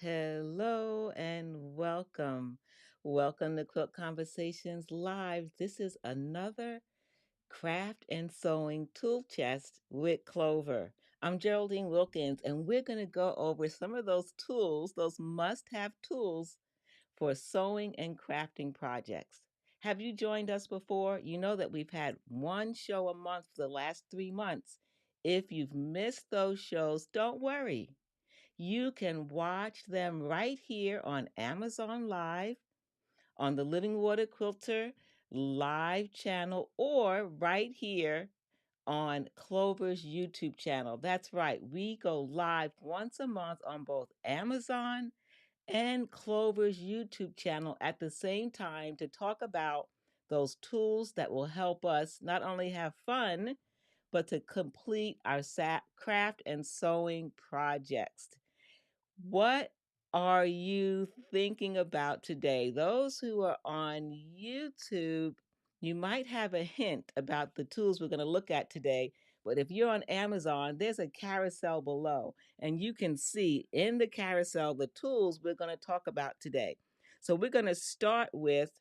Hello and welcome. Welcome to Quilt Conversations Live. This is another craft and sewing tool chest with Clover. I'm Geraldine Wilkins, and we're going to go over some of those tools, those must have tools for sewing and crafting projects. Have you joined us before? You know that we've had one show a month for the last 3 months. If you've missed those shows, don't worry. You can watch them right here on Amazon Live, on the Living Water Quilter live channel, or right here on Clover's YouTube channel. That's right, we go live once a month on both Amazon and Clover's YouTube channel at the same time to talk about those tools that will help us not only have fun, but to complete our craft and sewing projects. What are you thinking about today? Those who are on YouTube, you might have a hint about the tools we're going to look at today. But if you're on Amazon, there's a carousel below, and you can see in the carousel the tools we're going to talk about today. So we're going to start with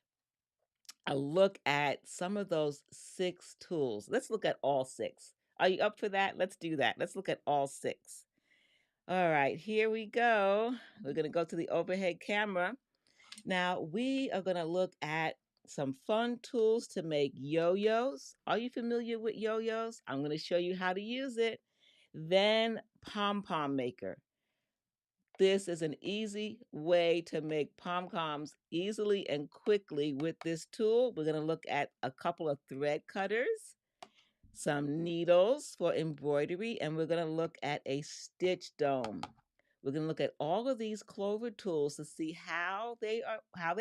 a look at some of those 6 tools. Let's look at all 6. Are you up for that? Let's do that. Let's look at all 6. All right, here we go. We're going to go to the overhead camera. Now, we are going to look at some fun tools to make yo-yos. Are you familiar with yo-yos? I'm going to show you how to use it. Then Pom Pom Maker. This is an easy way to make pom-poms easily and quickly with this tool. We're going to look at a couple of thread cutters, some needles for embroidery, and we're going to look at a stitch dome. We're going to look at all of these Clover tools to see how they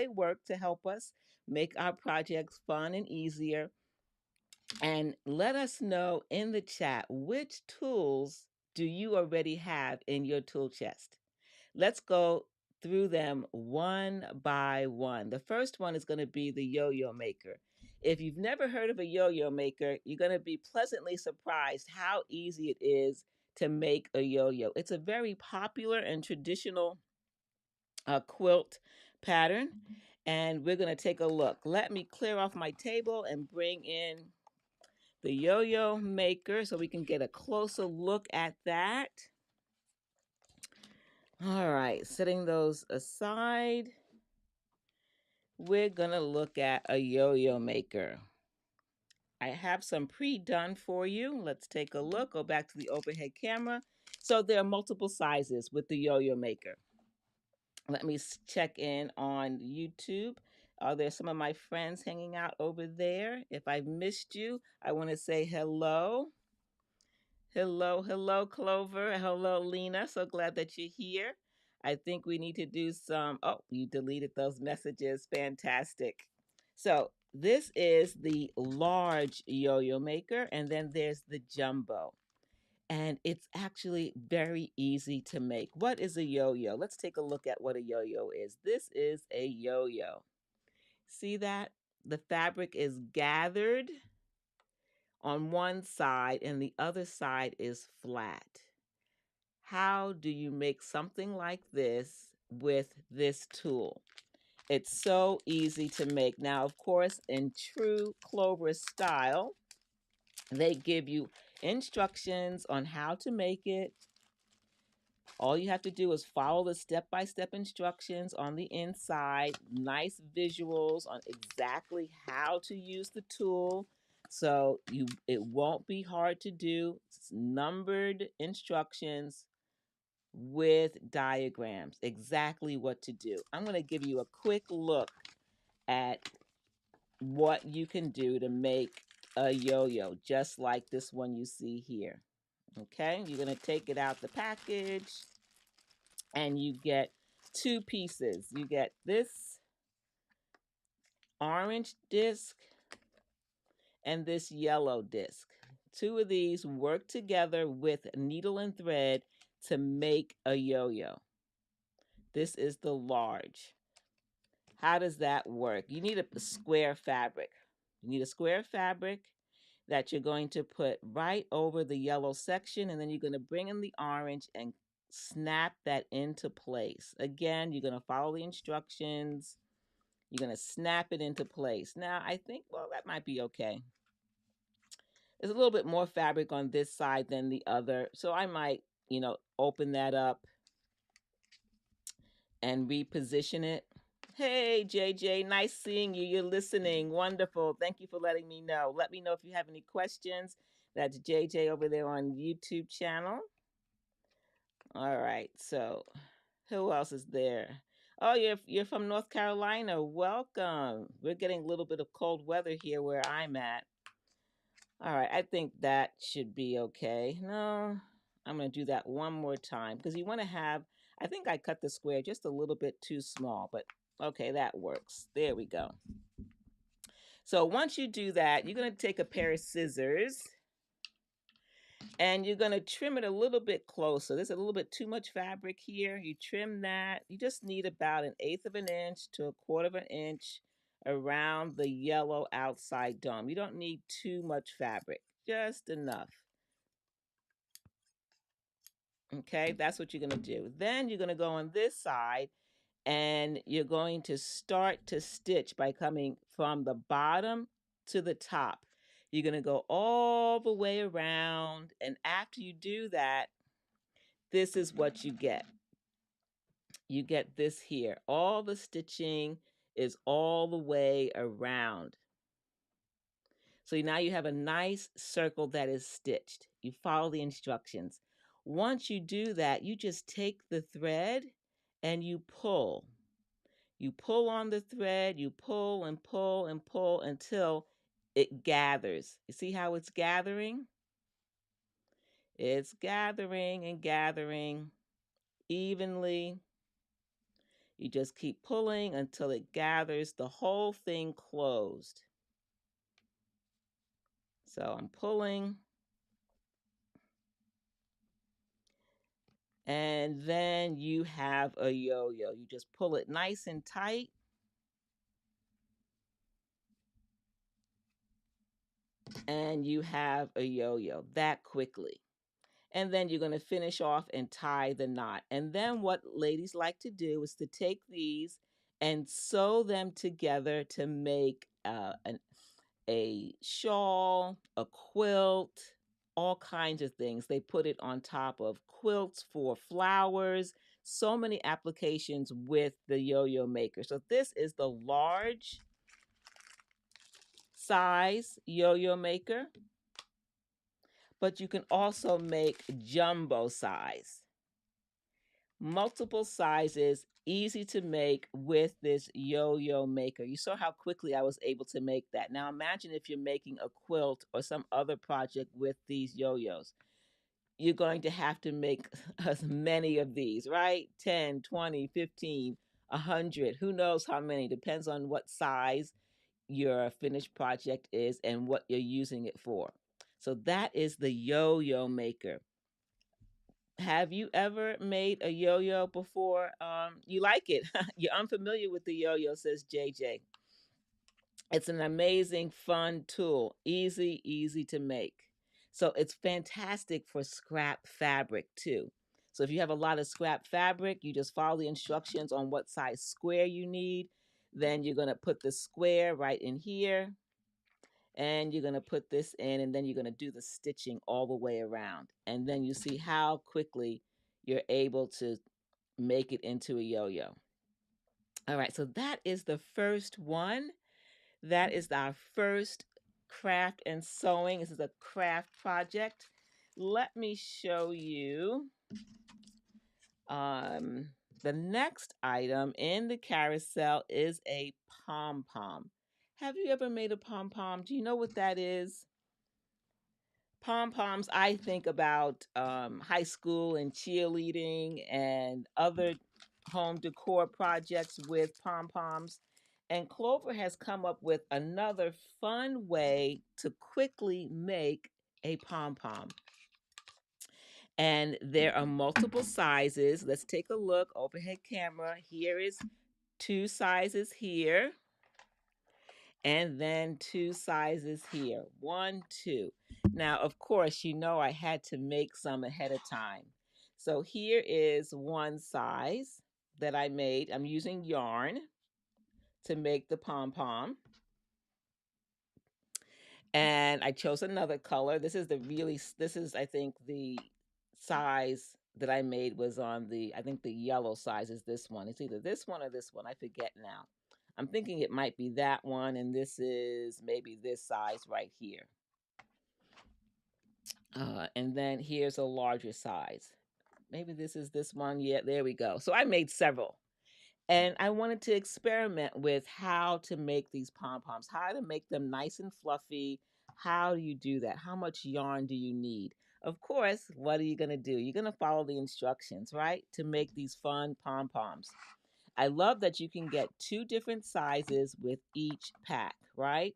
work to help us make our projects fun and easier. And let us know in the chat which tools do you already have in your tool chest. Let's go through them one by one. The first one is going to be the yo-yo maker. If you've never heard of a yo-yo maker, you're going to be pleasantly surprised how easy it is to make a yo-yo. It's a very popular and traditional quilt pattern, and we're going to take a look. Let me clear off my table and bring in the yo-yo maker so we can get a closer look at that. All right, setting those aside, we're going to look at a yo-yo maker. I have some pre-done for you. Let's take a look. Go back to the overhead camera. So there are multiple sizes with the yo-yo maker. Let me check in on YouTube. Are there some of my friends hanging out over there? If I've missed you, I want to say hello. Hello, Clover. Hello, Lena. So glad that you're here. I think we need to do some. Oh, you deleted those messages. Fantastic. So this is the large yo-yo maker, and then there's the jumbo. And it's actually very easy to make. What is a yo-yo? Let's take a look at what a yo-yo is. This is a yo-yo. See that? The fabric is gathered on one side and the other side is flat. How do you make something like this with this tool? It's so easy to make. Now, of course, in true Clover style, they give you instructions on how to make it. All you have to do is follow the step-by-step instructions on the inside, nice visuals on exactly how to use the tool. So it won't be hard to do. It's numbered instructions with diagrams, exactly what to do. I'm going to give you a quick look at what you can do to make a yo-yo, just like this one you see here. Okay, you're going to take it out the package and you get 2 pieces. You get this orange disc and this yellow disc. 2 of these work together with needle and thread to make a yo-yo. This is the large. How does that work? You need a square fabric. You need a square fabric that you're going to put right over the yellow section, and then you're going to bring in the orange and snap that into place. Again, you're going to follow the instructions. You're going to snap it into place. Now, I think, well, that might be okay. There's a little bit more fabric on this side than the other. So I might, open that up and reposition it. Hey, JJ, nice seeing you. You're listening. Wonderful. Thank you for letting me know. Let me know if you have any questions. That's JJ over there on YouTube channel. All right. So, who else is there? Oh, you're from North Carolina. Welcome. We're getting a little bit of cold weather here where I'm at. All right. I think that should be okay. No, I'm going to do that one more time because you want to have, I think I cut the square just a little bit too small, but okay, that works. There we go. So once you do that, you're going to take a pair of scissors and you're going to trim it a little bit closer. There's a little bit too much fabric here. You trim that. You just need about 1/8 of an inch to 1/4 of an inch around the yellow outside dome. You don't need too much fabric, just enough. Okay, that's what you're going to do. Then you're going to go on this side and you're going to start to stitch by coming from the bottom to the top. You're going to go all the way around, and after you do that, this is what you get. You get this here. All the stitching is all the way around. So now you have a nice circle that is stitched. You follow the instructions. Once you do that, you just take the thread and you pull. You pull on the thread, you pull and pull and pull until it gathers. You see how it's gathering? It's gathering and gathering evenly. You just keep pulling until it gathers the whole thing closed. So I'm pulling. And then you have a yo-yo. You just pull it nice and tight. And you have a yo-yo that quickly. And then you're going to finish off and tie the knot. And then what ladies like to do is to take these and sew them together to make a shawl, a quilt, all kinds of things. They put it on top of quilts for flowers, so many applications with the yo-yo maker. So this is the large size yo-yo maker, but you can also make jumbo size. Multiple sizes, easy to make with this yo-yo maker. You saw how quickly I was able to make that. Now imagine if you're making a quilt or some other project with these yo-yos. You're going to have to make as many of these, right? 10, 20, 15, 100, who knows how many, depends on what size your finished project is and what you're using it for. So that is the yo-yo maker. Have you ever made a yo-yo before? You like it. You're unfamiliar with the yo-yo, says JJ. It's an amazing, fun tool. Easy to make. So it's fantastic for scrap fabric too. So if you have a lot of scrap fabric, you just follow the instructions on what size square you need. Then you're going to put the square right in here. And you're going to put this in, and then you're going to do the stitching all the way around. And then you see how quickly you're able to make it into a yo-yo. All right, so that is the first one. That is our first craft and sewing. This is a craft project. Let me show you the next item in the carousel is a pom-pom. Have you ever made a pom-pom? Do you know what that is? Pom-poms, I think about high school and cheerleading and other home decor projects with pom-poms. And Clover has come up with another fun way to quickly make a pom-pom. And there are multiple sizes. Let's take a look. Overhead camera. Here is 2 sizes here. And then 2 sizes here. 1, 2. Now, of course, you know I had to make some ahead of time. So here is one size that I made. I'm using yarn to make the pom-pom. And I chose another color. This is, I think, the size that I made was on I think the yellow size is this one. It's either this one or this one. I forget now. I'm thinking it might be that one, and this is maybe this size right here. And then here's a larger size. Maybe this is this one. Yeah, there we go. So I made several. And I wanted to experiment with how to make these pom-poms, how to make them nice and fluffy. How do you do that? How much yarn do you need? Of course, what are you going to do? You're going to follow the instructions, right? To make these fun pom-poms. I love that you can get two different sizes with each pack, right?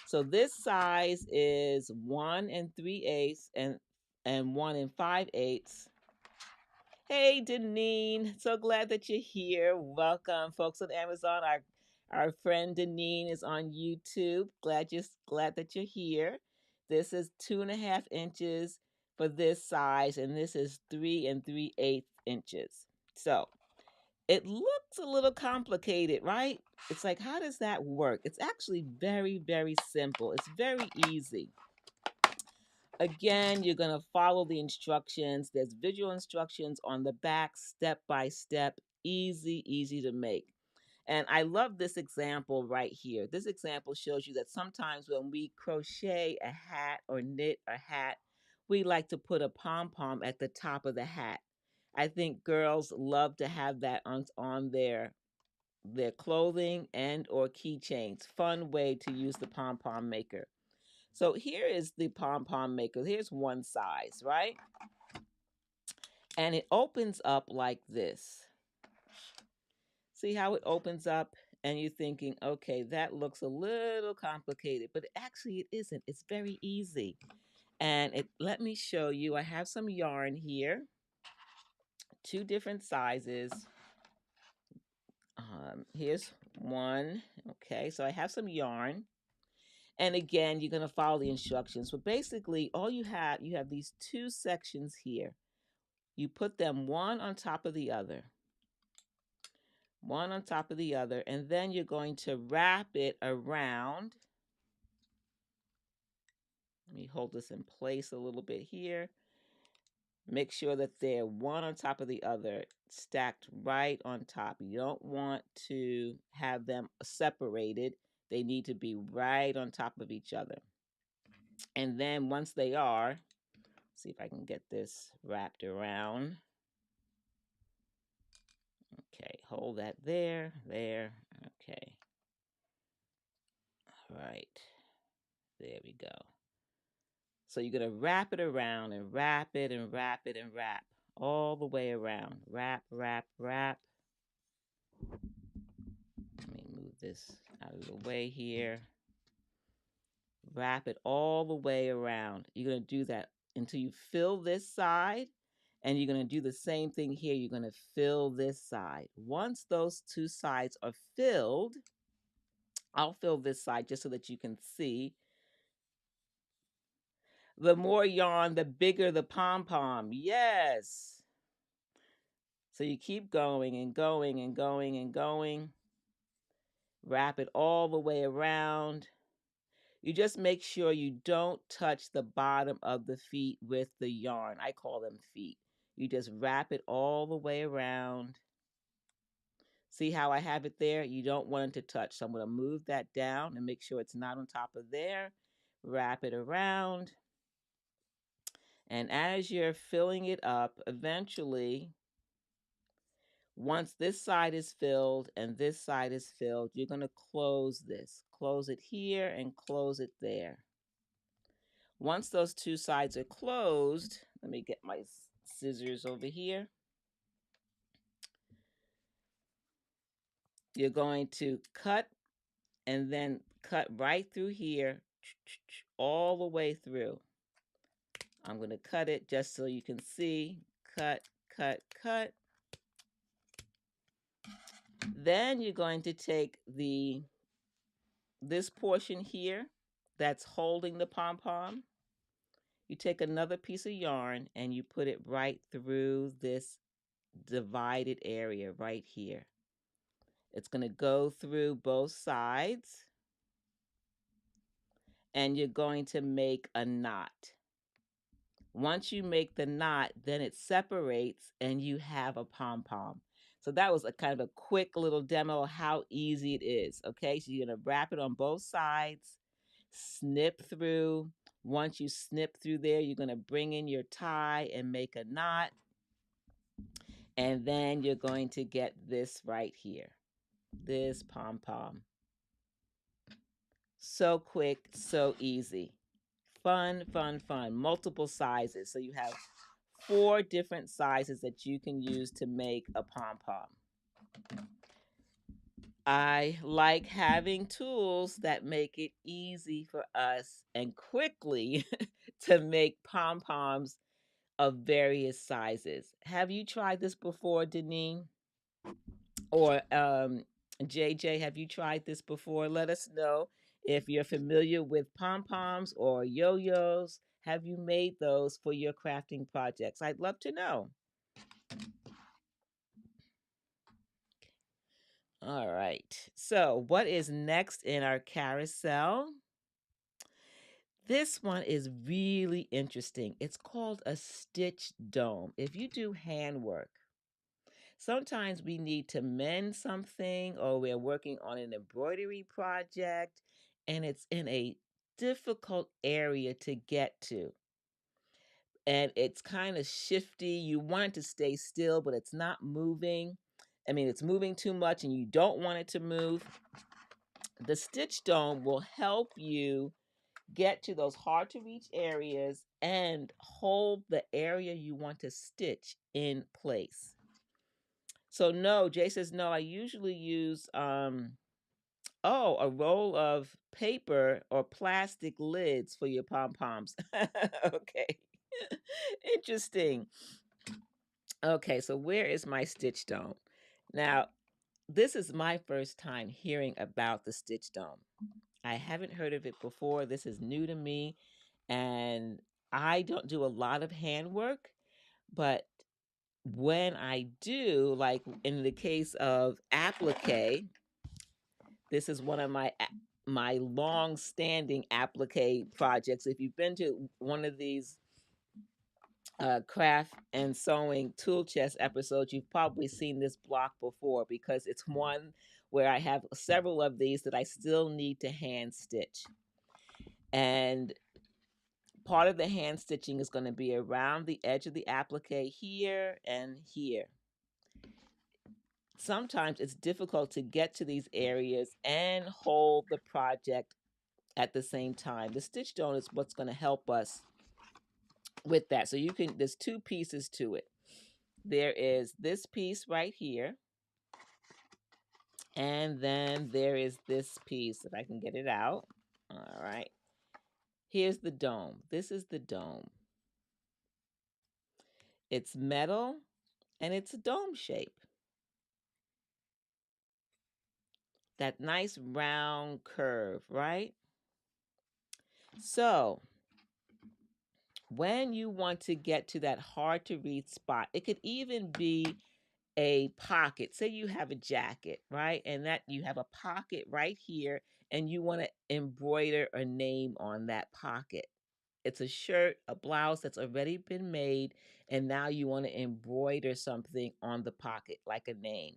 So this size is 1 3/8 and 1 5/8. Hey, Deneen. So glad that you're here. Welcome, folks on Amazon. Our friend Deneen is on YouTube. Glad that you're here. This is 2.5 inches for this size, and this is 3 3/8 inches. So it looks a little complicated, right? It's like, how does that work? It's actually very, very simple. It's very easy. Again, you're going to follow the instructions. There's visual instructions on the back, step by step, easy to make. And I love this example right here. This example shows you that sometimes when we crochet a hat or knit a hat, we like to put a pom-pom at the top of the hat. I think girls love to have that on their clothing and or keychains. Fun way to use the pom-pom maker. So here is the Pom Pom Maker. Here's one size, right? And it opens up like this. See how it opens up? And you're thinking, okay, that looks a little complicated, but actually it isn't. It's very easy. And let me show you. I have some yarn here, two different sizes. Here's one. Okay, so I have some yarn. And again, you're going to follow the instructions. But basically, you have these two sections here. You put them one on top of the other, one on top of the other, and then you're going to wrap it around. Let me hold this in place a little bit here. Make sure that they're one on top of the other, stacked right on top. You don't want to have them separated. They need to be right on top of each other. And then once they are, see if I can get this wrapped around. Okay, hold that there. Okay. All right. There we go. So you're going to wrap it around and wrap it and wrap it and wrap all the way around. Wrap. Let me move this out of the way here. Wrap it all the way around. You're going to do that until you fill this side, and you're going to do the same thing here. You're going to fill this side. Once those two sides are filled, I'll fill this side just so that you can see. The more yarn, the bigger the pom-pom. Yes. So you keep going and going and going and going. Wrap it all the way around. You just make sure you don't touch the bottom of the feet with the yarn. I call them feet. You just wrap it all the way around. See how I have it there? You don't want it to touch. So I'm going to move that down and make sure it's not on top of there. Wrap it around. And as you're filling it up, eventually, once this side is filled and this side is filled, you're going to close this. Close it here and close it there. Once those two sides are closed, let me get my scissors over here. You're going to cut and then cut right through here, all the way through. I'm going to cut it just so you can see. Cut. Then you're going to take this portion here that's holding the pom-pom. you take another piece of yarn and you put it right through this divided area right here. It's going to go through both sides and you're going to make a knot. Once you make the knot, then it separates and you have a pom-pom. So that was a kind of a quick little demo of how easy it is. Okay, so you're going to wrap it on both sides, snip through. Once you snip through there, you're going to bring in your tie and make a knot. And then you're going to get this right here, this pom-pom. So quick, so easy. Fun, fun, fun. Multiple sizes. So you have 4 different sizes that you can use to make a pom-pom. I like having tools that make it easy for us and quickly to make pom-poms of various sizes. Have you tried this before, Deneen? Or JJ, have you tried this before? Let us know if you're familiar with pom-poms or yo-yos. Have you made those for your crafting projects? I'd love to know. All right. So, what is next in our carousel? This one is really interesting. It's called a stitch dome. If you do handwork, sometimes we need to mend something or we're working on an embroidery project and it's in a difficult area to get to. And it's kind of shifty. You want it to stay still, but it's not moving. I mean, it's moving too much and you don't want it to move. The stitch dome will help you get to those hard to reach areas and hold the area you want to stitch in place. So no, Jay says no, I usually use a roll of paper or plastic lids for your pom-poms. Okay. Interesting. Okay, so where is my stitch dome? Now, this is my first time hearing about the stitch dome. I haven't heard of it before. This is new to me, and I don't do a lot of handwork, but when I do, like in the case of applique, this is one of my long-standing applique projects. If you've been to one of these craft and sewing tool chest episodes, you've probably seen this block before because it's one where I have several of these that I still need to hand stitch. And part of the hand stitching is going to be around the edge of the applique here and here. Sometimes it's difficult to get to these areas and hold the project at the same time. The stitch dome is what's going to help us with that. So there's 2 pieces to it. There is this piece right here. And then there is this piece, if I can get it out. All right. Here's the dome. This is the dome. It's metal and it's a dome shape. That nice round curve, right? So when you want to get to that hard to reach spot, it could even be a pocket. Say you have a jacket, right? And that you have a pocket right here and you want to embroider a name on that pocket. It's a shirt, a blouse that's already been made, and now you want to embroider something on the pocket like a name.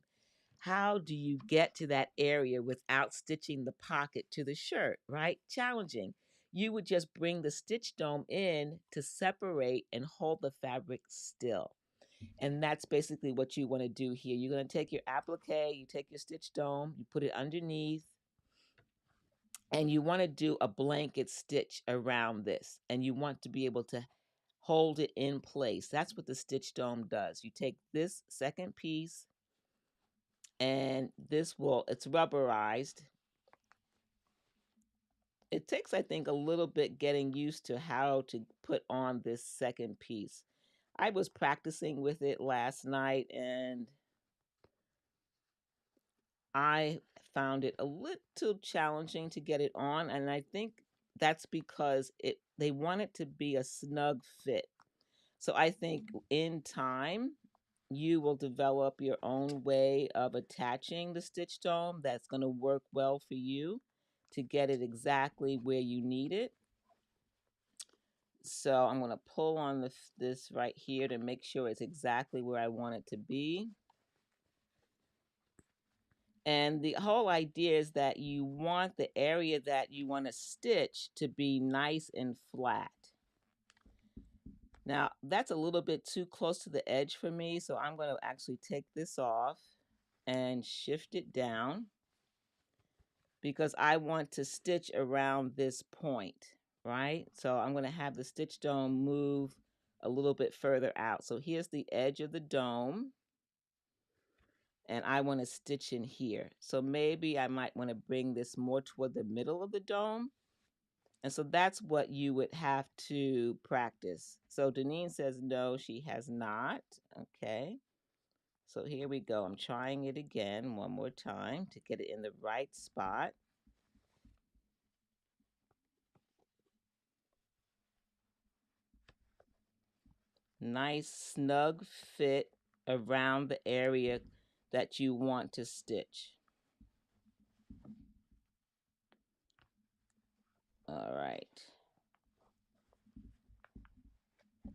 How do you get to that area without stitching the pocket to the shirt, right? Challenging. You would just bring the stitch dome in to separate and hold the fabric still. And that's basically what you want to do here. You're going to take your applique, you take your stitch dome, you put it underneath, and you want to do a blanket stitch around this. And you want to be able to hold it in place. That's what the stitch dome does. You take this second piece, and it's rubberized. It takes, I think, a little bit getting used to how to put on this second piece. I was practicing with it last night and I found it a little challenging to get it on. And I think that's because they want it to be a snug fit. So I think in time you will develop your own way of attaching the stitch dome that's going to work well for you to get it exactly where you need it. So I'm going to pull on this right here to make sure it's exactly where I want it to be. And the whole idea is that you want the area that you want to stitch to be nice and flat. Now, that's a little bit too close to the edge for me, so I'm going to actually take this off and shift it down because I want to stitch around this point, right? So I'm going to have the stitch dome move a little bit further out. So here's the edge of the dome, and I want to stitch in here. So maybe I might want to bring this more toward the middle of the dome. And so that's what you would have to practice. So Deneen says no, she has not. Okay. So here we go. I'm trying it again one more time to get it in the right spot. Nice snug fit around the area that you want to stitch. All right.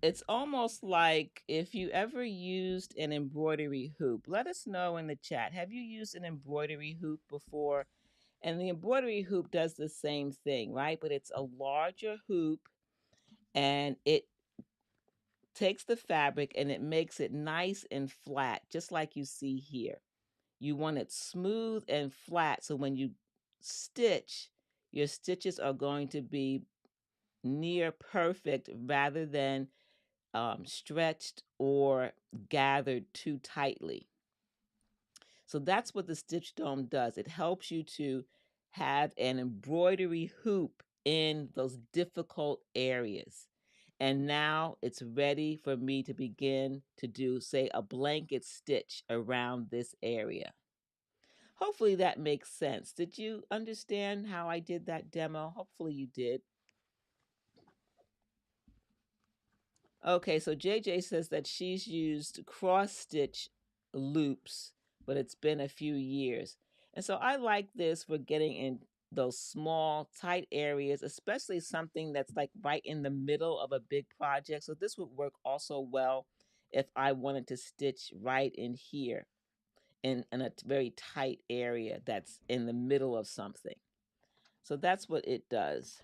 It's almost like if you ever used an embroidery hoop. Let us know in the chat. Have you used an embroidery hoop before? And the embroidery hoop does the same thing, right? But it's a larger hoop and it takes the fabric and it makes it nice and flat, just like you see here. You want it smooth and flat so when you stitch, your stitches are going to be near perfect rather than stretched or gathered too tightly. So that's what the stitch dome does. It helps you to have an embroidery hoop in those difficult areas. And now it's ready for me to begin to do, say, a blanket stitch around this area. Hopefully that makes sense. Did you understand how I did that demo? Hopefully you did. Okay, so JJ says that she's used cross stitch loops, but it's been a few years. And so I like this for getting in those small, tight areas, especially something that's like right in the middle of a big project. So this would work also well if I wanted to stitch right in here in a very tight area that's in the middle of something. So that's what it does.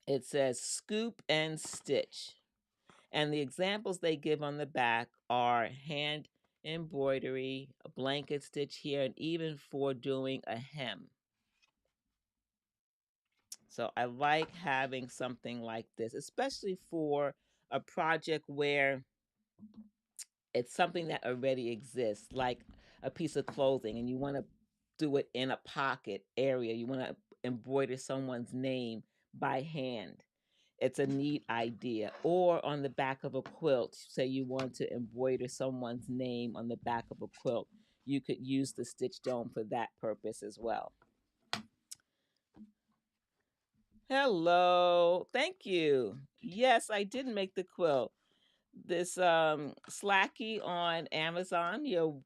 It says scoop and stitch. And the examples they give on the back are hand embroidery, a blanket stitch here, and even for doing a hem. So I like having something like this, especially for a project where it's something that already exists, like a piece of clothing, and you want to do it in a pocket area. You want to embroider someone's name by hand. It's a neat idea. Or on the back of a quilt, say you want to embroider someone's name on the back of a quilt, you could use the stitch dome for that purpose as well. Hello, thank you. Yes, I did make the quilt. This Slacky on Amazon. You're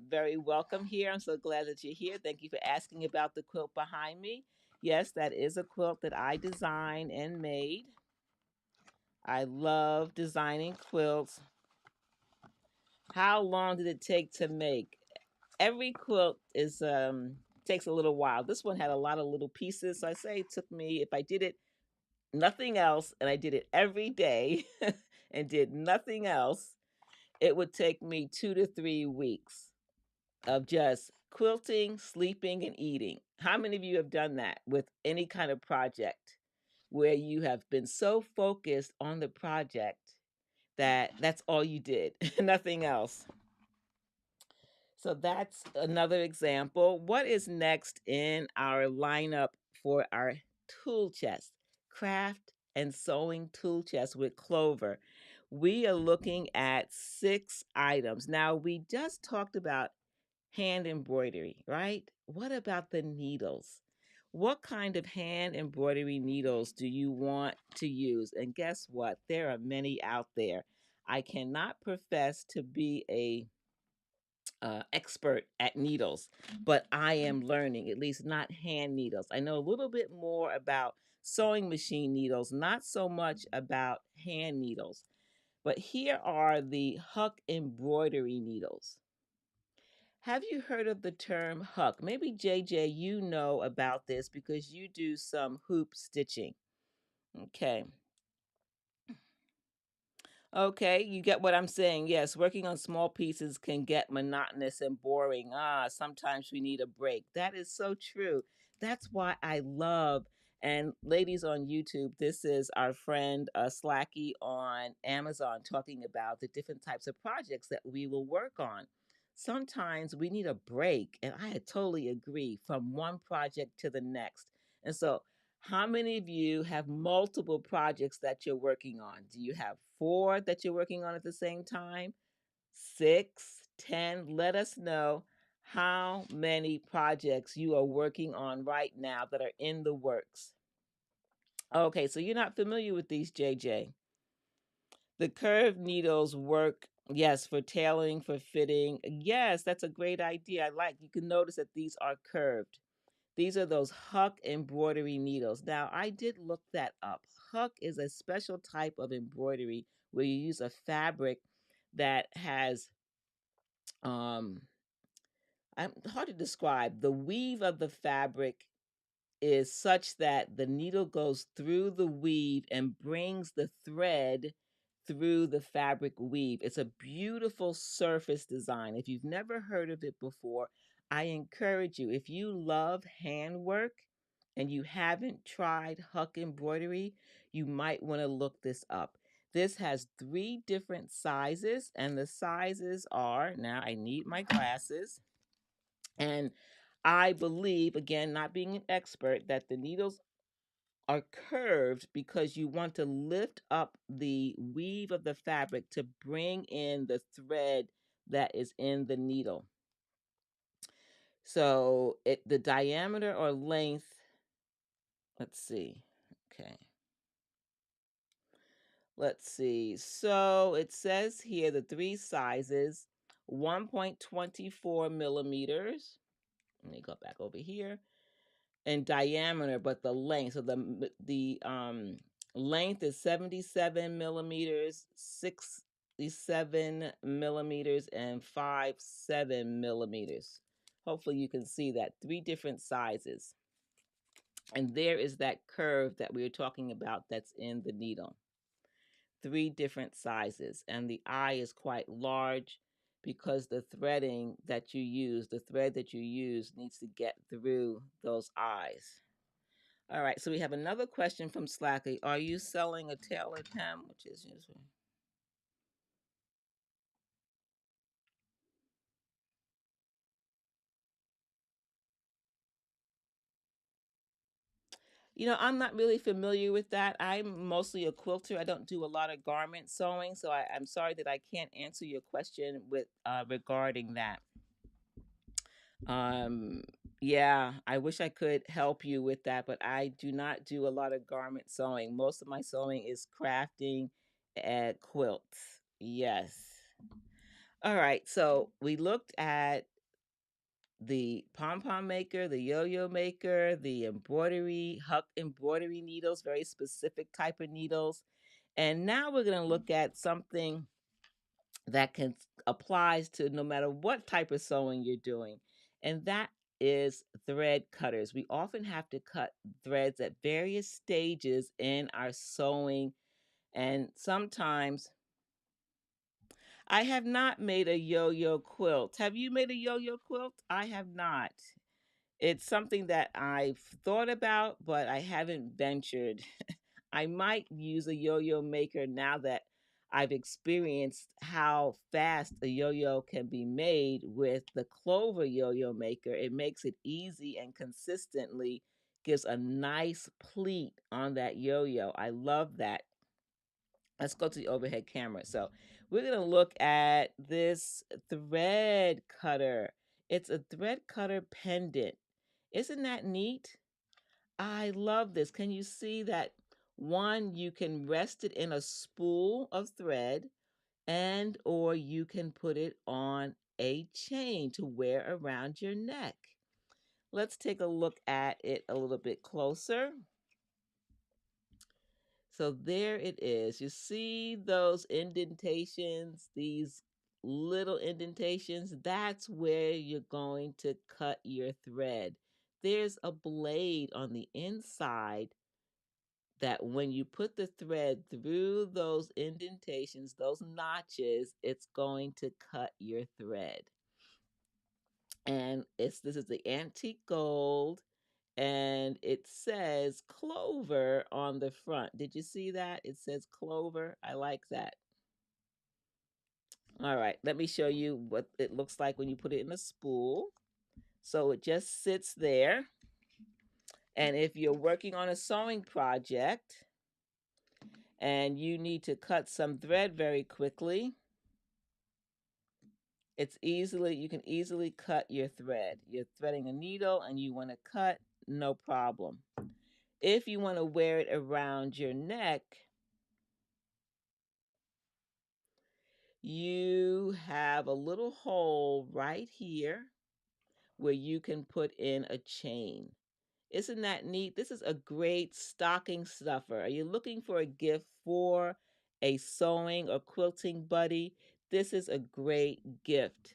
very welcome here. I'm so glad that you're here. Thank you for asking about the quilt behind me. Yes, that is a quilt that I designed and made. I love designing quilts. How long did it take to make? Every quilt is takes a little while. This one had a lot of little pieces, so I say it took me, if I did it nothing else and I did it every day and did nothing else, it would take me 2 to 3 weeks of just quilting, sleeping, and eating. How many of you have done that with any kind of project where you have been so focused on the project that that's all you did, nothing else? So that's another example. What is next in our lineup for our tool chest? Craft and sewing tool chest with Clover. We are looking at 6 items. Now, we just talked about hand embroidery, right? What about the needles? What kind of hand embroidery needles do you want to use? And guess what? There are many out there. I cannot profess to be a expert at needles, but I am learning, at least not hand needles. I know a little bit more about sewing machine needles, not so much about hand needles. But here are the Huck embroidery needles. Have you heard of the term Huck? Maybe JJ, you know about this because you do some hoop stitching. Okay. Okay, you get what I'm saying. Yes, working on small pieces can get monotonous and boring. Sometimes we need a break. That is so true. That's why I love, and ladies on YouTube, this is our friend Slacky on Amazon talking about the different types of projects that we will work on. Sometimes we need a break, and I totally agree, from one project to the next. And so how many of you have multiple projects that you're working on? Do you have four that you're working on at the same time? Six, 10? Let us know how many projects you are working on right now that are in the works. Okay, so you're not familiar with these, JJ. The curved needles work, yes, for tailoring, for fitting. Yes, that's a great idea. I like, you can notice that these are curved. These are those Huck embroidery needles. Now, I did look that up. Huck is a special type of embroidery where you use a fabric that has I'm hard to describe. The weave of the fabric is such that the needle goes through the weave and brings the thread through the fabric weave. It's a beautiful surface design. If you've never heard of it before, I encourage you, if you love handwork and you haven't tried Huck embroidery, you might want to look this up. This has three different sizes, and the sizes are, now I need my glasses, and I believe, again, not being an expert, that the needles are curved because you want to lift up the weave of the fabric to bring in the thread that is in the needle. So the diameter or length, let's see. Okay. Let's see. So it says here the three sizes, 1.24 millimeters. Let me go back over here. In diameter, but the length. So the length is 77 millimeters, 67 millimeters, and 57 millimeters. Hopefully you can see that. Three different sizes. And there is that curve that we were talking about that's in the needle. Three different sizes. And the eye is quite large because the threading that you use, the thread that you use needs to get through those eyes. All right, so we have another question from Slacky. Are you selling a tailored hem, which is usually? I'm not really familiar with that. I'm mostly a quilter. I don't do a lot of garment sewing, so I'm sorry that I can't answer your question with regarding that. Um, yeah, I wish I could help you with that, but I do not do a lot of garment sewing. Most of my sewing is crafting at quilts. Yes. All right, so we looked at the Pom Pom Maker, the Yo-Yo Maker, the embroidery, Huck embroidery needles, very specific type of needles. And now we're going to look at something that can applies to no matter what type of sewing you're doing. And that is thread cutters. We often have to cut threads at various stages in our sewing, and sometimes I have not made a yo-yo quilt. Have you made a yo-yo quilt? I have not. It's something that I've thought about, but I haven't ventured. I might use a yo-yo maker now that I've experienced how fast a yo-yo can be made with the Clover yo-yo maker. It makes it easy and consistently gives a nice pleat on that yo-yo. I love that. Let's go to the overhead camera. So we're going to look at this thread cutter. It's a thread cutter pendant. Isn't that neat? I love this. Can you see that? One, you can rest it in a spool of thread, and or you can put it on a chain to wear around your neck. Let's take a look at it a little bit closer. So there it is. You see those indentations, these little indentations? That's where you're going to cut your thread. There's a blade on the inside that when you put the thread through those indentations, those notches, it's going to cut your thread. And this is the antique gold, and it says Clover on the front. Did you see that? It says Clover. I like that. All right, let me show you what it looks like when you put it in a spool. So it just sits there. And if you're working on a sewing project and you need to cut some thread very quickly, you can easily cut your thread. You're threading a needle and you want to cut, no problem. If you want to wear it around your neck, you have a little hole right here where you can put in a chain. Isn't that neat? This is a great stocking stuffer. Are you looking for a gift for a sewing or quilting buddy? This is a great gift.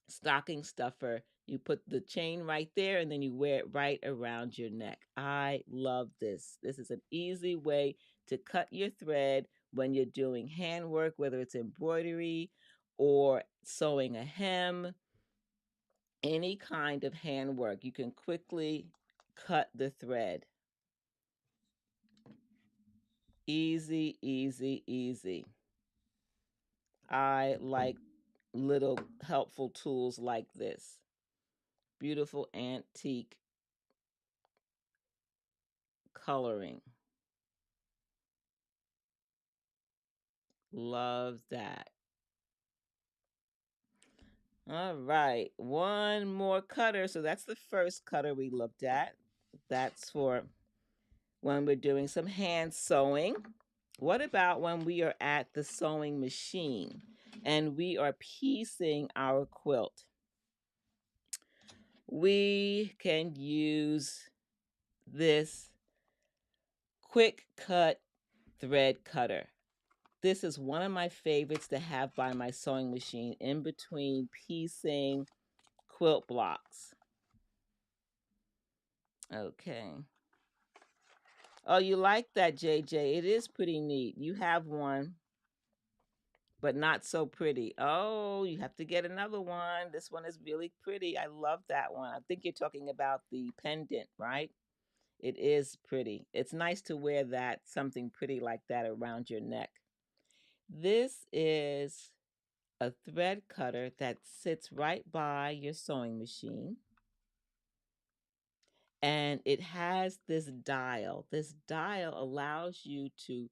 Stocking stuffer. You put the chain right there and then you wear it right around your neck. I love this. This is an easy way to cut your thread when you're doing handwork, whether it's embroidery or sewing a hem, any kind of handwork. You can quickly cut the thread. Easy, easy, easy. I like little helpful tools like this. Beautiful antique coloring. Love that. All right, one more cutter. So that's the first cutter we looked at. That's for when we're doing some hand sewing. What about when we are at the sewing machine and we are piecing our quilt? We can use this quick cut thread cutter. This is one of my favorites to have by my sewing machine in between piecing quilt blocks. Okay. Oh, you like that, JJ? It is pretty neat. You have one, but not so pretty. Oh, you have to get another one. This one is really pretty. I love that one. I think you're talking about the pendant, right? It is pretty. It's nice to wear that, something pretty like that around your neck. This is a thread cutter that sits right by your sewing machine. And it has this dial. This dial allows you to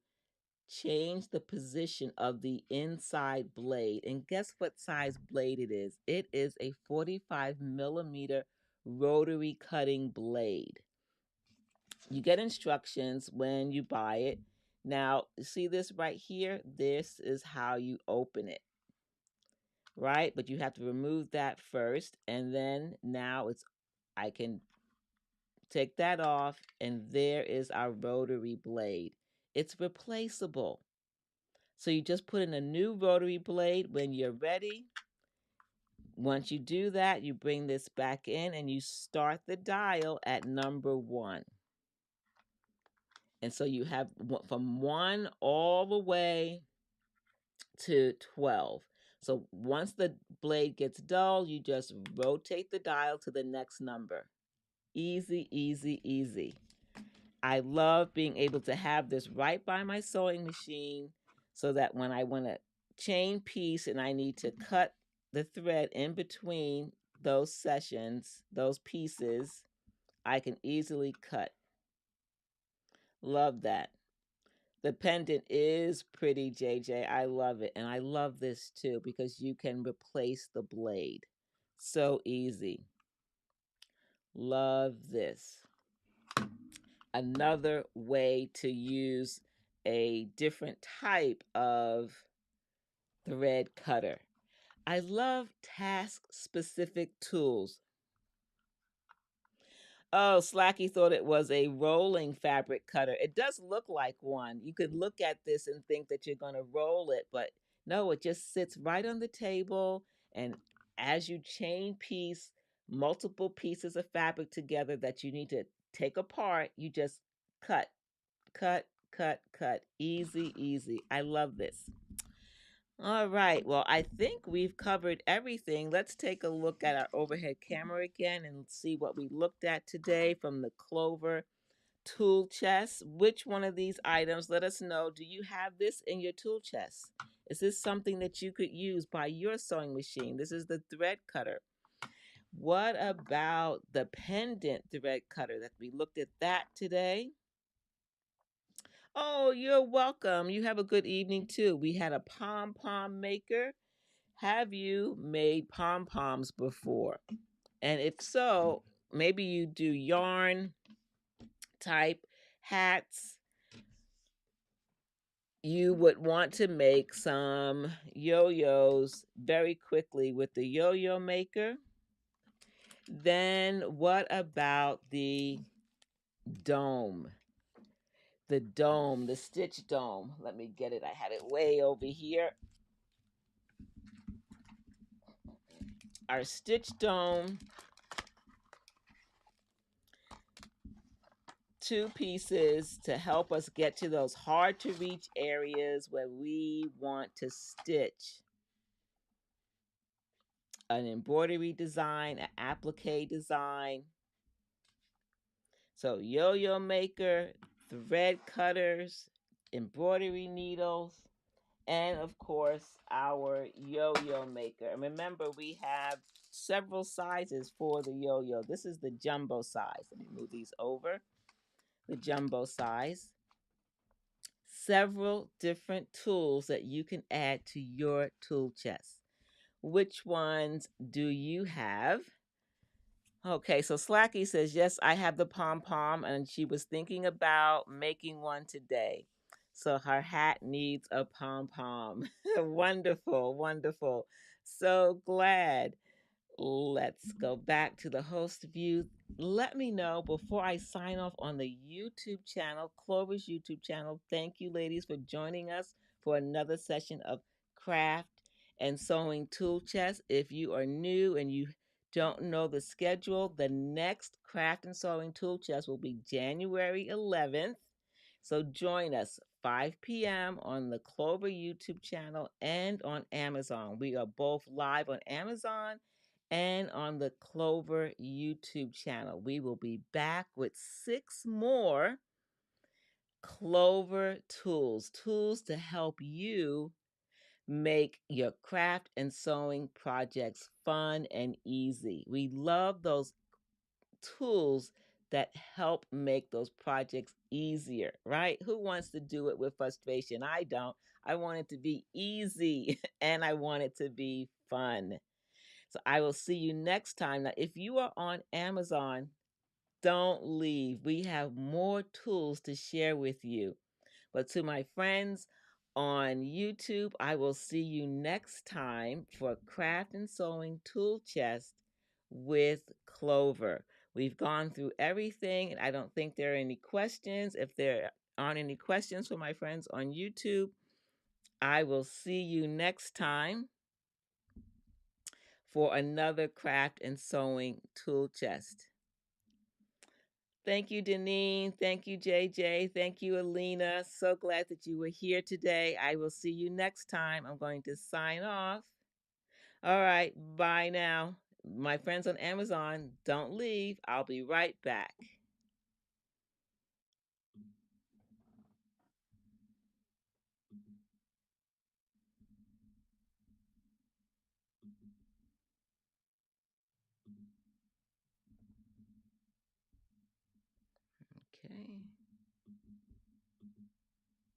change the position of the inside blade. And guess what size blade it is? It is a 45 millimeter rotary cutting blade. You get instructions when you buy it. Now, see this right here? This is how you open it, right? But you have to remove that first. And then now I can take that off, and there is our rotary blade. It's replaceable. So you just put in a new rotary blade when you're ready. Once you do that, you bring this back in and you start the dial at number 1. And so you have from 1 all the way to 12. So once the blade gets dull, you just rotate the dial to the next number. Easy, easy, easy. I love being able to have this right by my sewing machine so that when I want to chain piece and I need to cut the thread in between those sessions, those pieces, I can easily cut. Love that. The pendant is pretty, JJ. I love it. And I love this too because you can replace the blade. So easy. Love this. another way to use a different type of thread cutter. I love task specific tools. Oh, Slacky thought it was a rolling fabric cutter. It does look like one. You could look at this and think that you're going to roll it, but no, it just sits right on the table. And as you chain piece multiple pieces of fabric together that you need to take apart, you just cut, cut, cut, cut. Easy, easy. I love this. All right. Well, I think we've covered everything. Let's take a look at our overhead camera again and see what we looked at today from the Clover tool chest. Which one of these items, let us know, do you have this in your tool chest? Is this something that you could use by your sewing machine? This is the thread cutter. What about the pendant thread cutter that we looked at that today? Oh, you're welcome. You have a good evening too. We had a pom pom maker. Have you made pom poms before? And if so, maybe you do yarn type hats. You would want to make some yo-yos very quickly with the yo-yo maker. Then what about the dome? The dome, the stitch dome. Let me get it. I had it way over here. Our stitch dome, two pieces to help us get to those hard to reach areas where we want to stitch an embroidery design, an applique design. So yo-yo maker, thread cutters, embroidery needles, and of course our yo-yo maker. And remember, we have several sizes for the yo-yo. This is the jumbo size. Let me move these over. The jumbo size. Several different tools that you can add to your tool chest. Which ones do you have? Okay, so Slacky says, yes, I have the pom pom, and she was thinking about making one today. So her hat needs a pom pom. Wonderful, wonderful. So glad. Let's go back to the host view. Let me know before I sign off on the YouTube channel, Clover's YouTube channel. Thank you, ladies, for joining us for another session of craft and sewing tool chest. If you are new and you don't know the schedule, the next craft and sewing tool chest will be January 11th. So join us 5 p.m. on the Clover YouTube channel and on Amazon. We are both live on Amazon and on the Clover YouTube channel. We will be back with 6 more Clover tools, tools to help you make your craft and sewing projects fun and easy. We love those tools that help make those projects easier, right? Who wants to do it with frustration? I don't. I want it to be easy and I want it to be fun. So I will see you next time. Now, if you are on Amazon, don't leave. We have more tools to share with you. But to my friends on YouTube, I will see you next time for Craft and Sewing Tool Chest with Clover. We've gone through everything, and I don't think there are any questions. If there aren't any questions for my friends on YouTube, I will see you next time for another craft and sewing tool chest. Thank you, Deneen. Thank you, JJ. Thank you, Alina. So glad that you were here today. I will see you next time. I'm going to sign off. All right, bye now. My friends on Amazon, don't leave. I'll be right back.